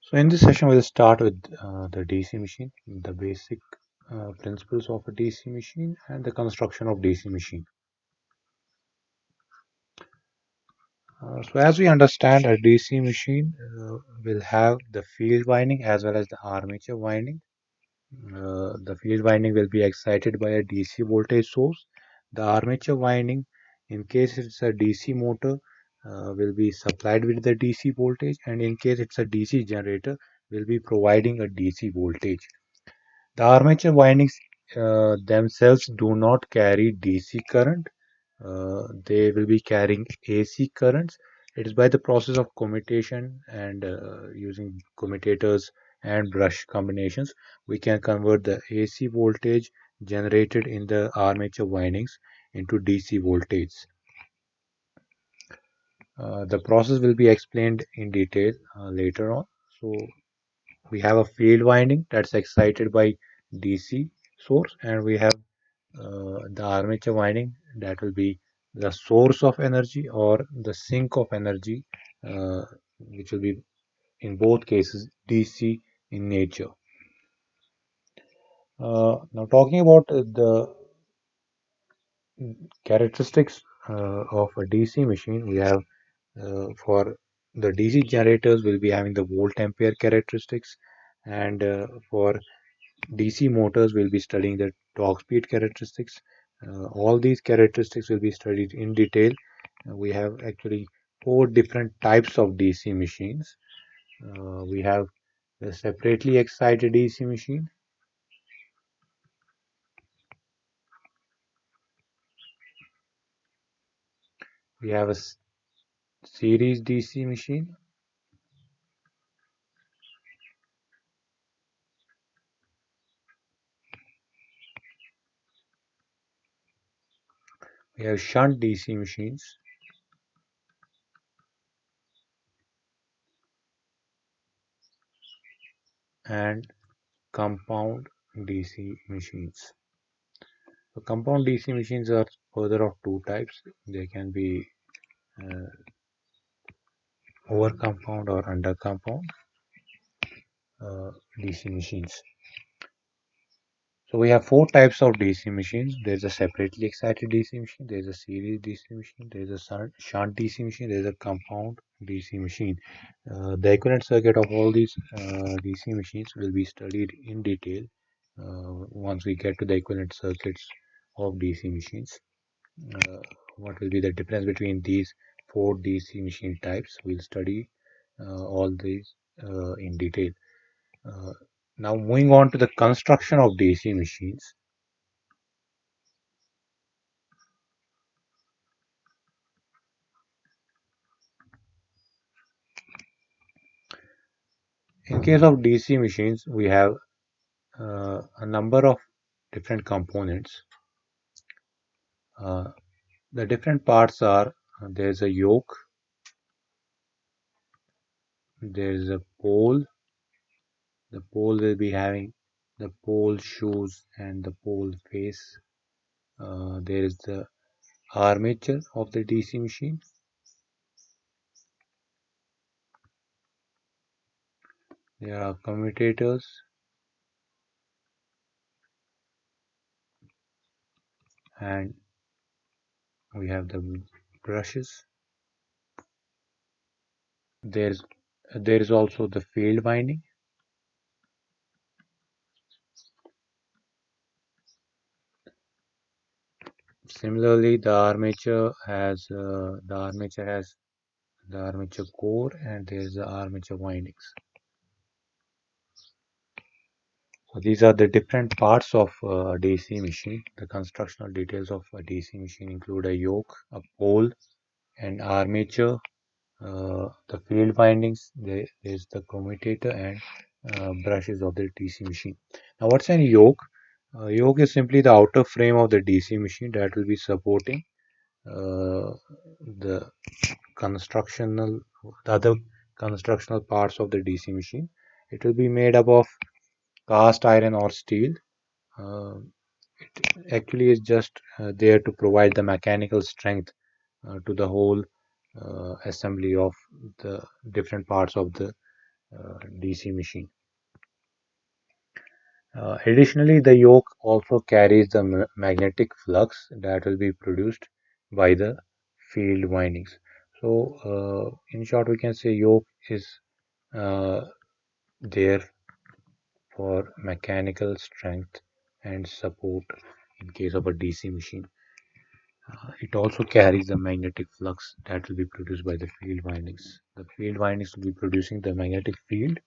So in this session, we'll start with the DC machine, the basic principles of a DC machine, and the construction of DC machine. So as we understand, a DC machine will have the field winding as well as the armature winding. The field winding will be excited by a DC voltage source. The armature winding, in case it's a DC motor, will be supplied with the DC voltage, and in case it's a DC generator, will be providing a DC voltage. The armature windings themselves do not carry DC current. They will be carrying AC currents. It is by the process of commutation and using commutators and brush combinations, we can convert the AC voltage generated in the armature windings into DC voltage. The process will be explained in detail later on. So we have a field winding that's excited by DC source, and we have the armature winding that will be the source of energy or the sink of energy, which will be in both cases DC in nature. Now, talking about the characteristics of a DC machine, we have for the DC generators, will be having the volt ampere characteristics, and for DC motors, will be studying the torque speed characteristics. All these characteristics will be studied in detail. We have actually four different types of DC machines. We have the separately excited DC machine. We have a series DC machine. We have shunt DC machines, and compound DC machines. So compound DC machines are further of two types. They can be uh, over compound or under compound DC machines. So we have four types of DC machines. There's a separately excited DC machine, there's a series DC machine, there's a shunt DC machine, there's a compound DC machine. The equivalent circuit of all these DC machines will be studied in detail once we get to the equivalent circuits of DC machines. Uh, what will be the difference between these four DC machine types? We'll study all these in detail. Uh, Now, moving on to the construction of DC machines. In case of DC machines, we have a number of different components. Uh, the different parts are there's a yoke, there's a pole. The pole will be having the pole shoes and the pole face. There is the armature of the DC machine. There are commutators, and we have the brushes. There's there is also the field winding. Similarly, the armature core, and there's the armature windings. So these are the different parts of a DC machine. The constructional details of a DC machine include a yoke, a pole, an armature, the field windings. There's the commutator and brushes of the DC machine. Now, what's a yoke? Yoke is simply the outer frame of the DC machine that will be supporting the constructional the other constructional parts of the DC machine. It will be made up of cast iron or steel. Uh, it actually is just there to provide the mechanical strength to the whole assembly of the different parts of the DC machine. Additionally, the yoke also carries the magnetic flux that will be produced by the field windings. So, in short, we can say yoke is uh, there for mechanical strength and support in case of a DC machine. It also carries the magnetic flux that will be produced by the field windings. The field windings will be producing the magnetic field.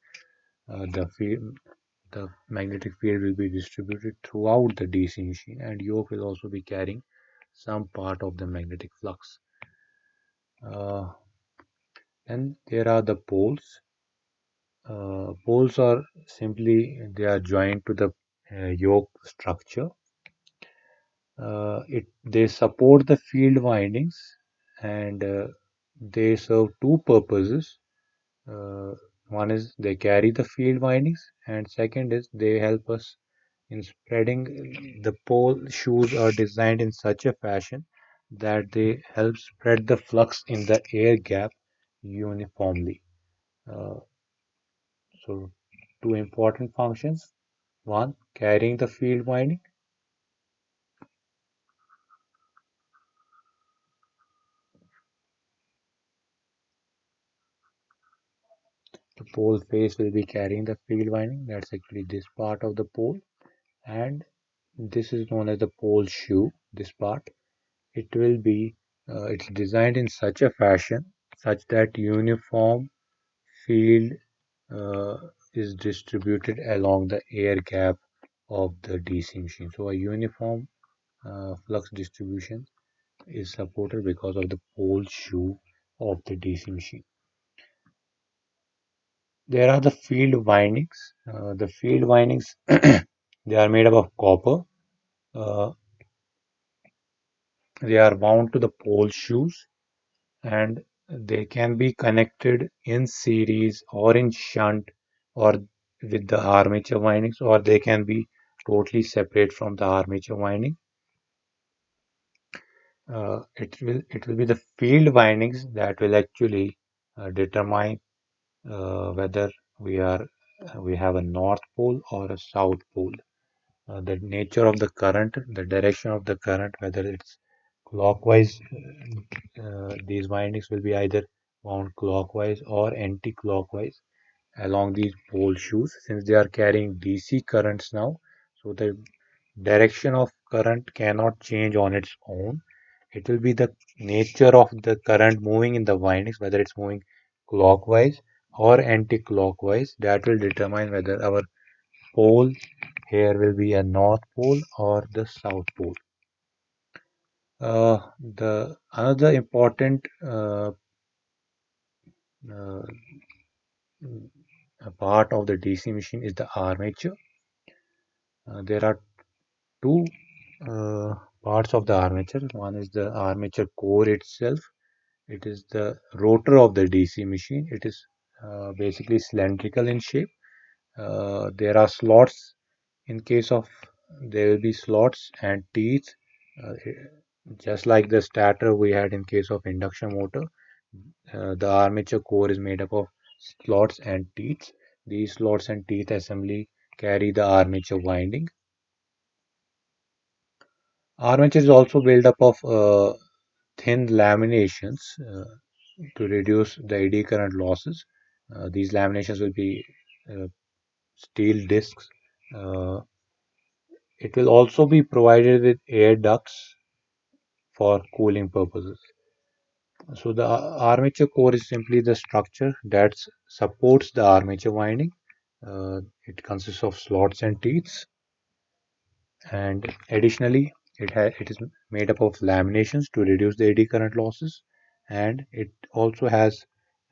The magnetic field will be distributed throughout the DC machine, and yoke will also be carrying some part of the magnetic flux. Uh, and there are the poles. Poles are simply they are joined to the yoke structure. They support the field windings, and they serve two purposes. Uh, One is they carry the field windings, and second is they help us in spreading. The pole shoes are designed in such a fashion that they help spread the flux in the air gap uniformly. Uh, so, two important functions. One, carrying the field winding. The pole face will be carrying the field winding. That's actually this part of the pole, and this is known as the pole shoe. This part, it will be, it's designed in such a fashion such that uniform field uh, is distributed along the air gap of the DC machine. So a uniform flux distribution is supported because of the pole shoe of the DC machine. There are the field windings. The field windings they are made up of copper. Uh, they are bound to the pole shoes, and they can be connected in series or in shunt or with the armature windings, or they can be totally separate from the armature winding. It will be the field windings that will actually determine whether we are we have a north pole or a south pole. The nature of the current, the direction of the current, whether it's clockwise, these windings will be either wound clockwise or anti-clockwise along these pole shoes, since they are carrying DC currents now. So the direction of current cannot change on its own. It will be the nature of the current moving in the windings, whether it's moving clockwise or anti-clockwise, that will determine whether our pole here will be a north pole or the south pole. The another important uh, part of the DC machine is the armature. There are two uh, parts of the armature. One is the armature core itself. It is the rotor of the DC machine. It is basically cylindrical in shape. There are slots in case of there will be slots and teeth, uh, just like the stator we had in case of induction motor. The armature core is made up of slots and teeth. These slots and teeth assembly carry the armature winding. Armature is also built up of thin laminations to reduce the eddy current losses. These laminations will be uh, steel discs. Uh, it will also be provided with air ducts for cooling purposes. So the armature core is simply the structure that supports the armature winding. It consists of slots and teeth, and additionally, it is made up of laminations to reduce the eddy current losses, and it also has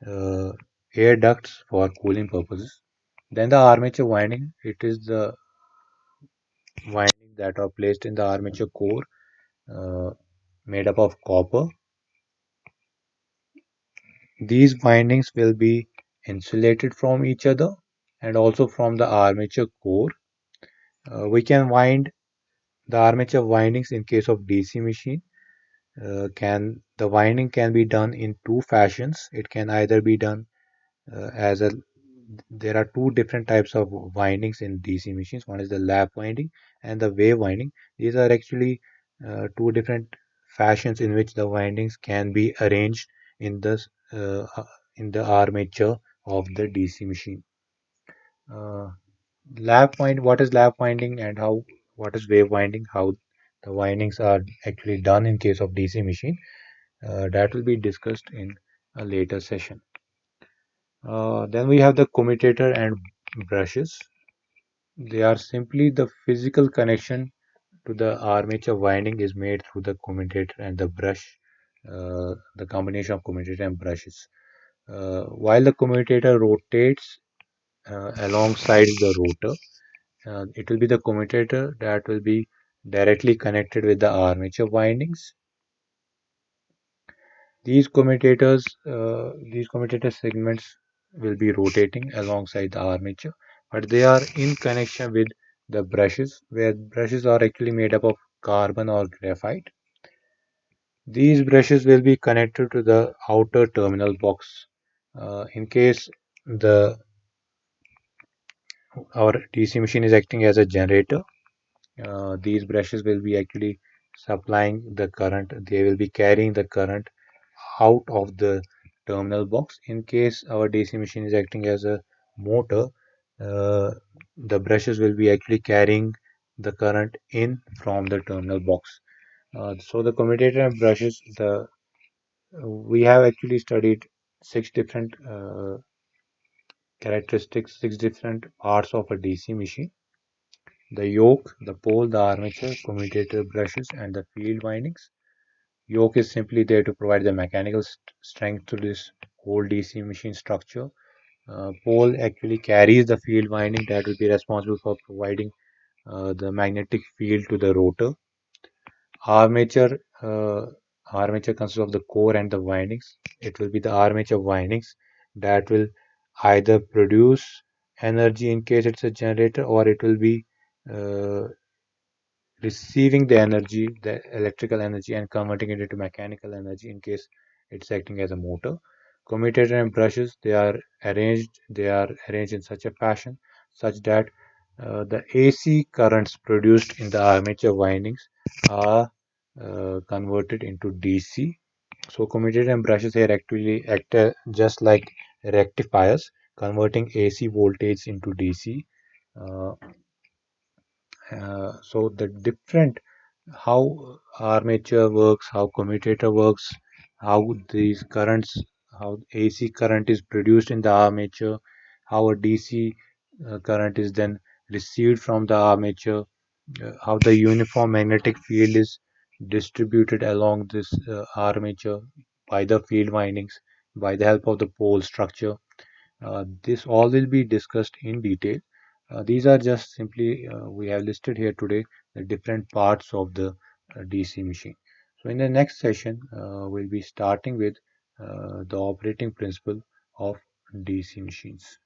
uh, air ducts for cooling purposes. Then the armature winding, it is the winding that are placed in the armature core, uh, made up of copper. These windings will be insulated from each other and also from the armature core. We can wind the armature windings in case of DC machine. Can the winding can be done in two fashions. It can either be done as a there are two different types of windings in DC machines. One is the lap winding and the wave winding. These are actually two different fashions in which the windings can be arranged in the uh, uh, in the armature of the DC machine. Uh, what is lap winding and how what is wave winding? How the windings are actually done in case of DC machine. That will be discussed in a later session. Then we have the commutator and brushes. They are simply the physical connection to the armature winding is made through the commutator and the brush, the combination of commutator and brushes. While the commutator rotates alongside the rotor, it will be the commutator that will be directly connected with the armature windings. These commutator segments will be rotating alongside the armature, but they are in connection with the brushes, where brushes are actually made up of carbon or graphite. These brushes will be connected to the outer terminal box. In case the our DC machine is acting as a generator, these brushes will be actually supplying the current. They will be carrying the current out of the terminal box. In case our DC machine is acting as a motor, the brushes will be actually carrying the current in from the terminal box. So the commutator and brushes, the we have actually studied six different characteristics, six different parts of a DC machine: the yoke, the pole, the armature, commutator, brushes, and the field windings. Yoke is simply there to provide the mechanical strength to this whole DC machine structure. Pole actually carries the field winding that will be responsible for providing the magnetic field to the rotor. Armature, armature consists of the core and the windings. It will be the armature windings that will either produce energy in case it's a generator, or it will be uh, receiving the energy, the electrical energy, and converting it into mechanical energy in case it's acting as a motor. Commutator and brushes, they are arranged in such a fashion such that the AC currents produced in the armature windings are converted into DC. So commutator and brushes here actually act just like rectifiers, converting AC voltage into DC. Uh, so the different how armature works, how commutator works, how these currents, how AC current is produced in the armature, how a DC current is then received from the armature, how the uniform magnetic field is distributed along this armature by the field windings by the help of the pole structure. This all will be discussed in detail. These are just simply we have listed here today the different parts of the DC machine. So in the next session, we'll be starting with the operating principle of DC machines.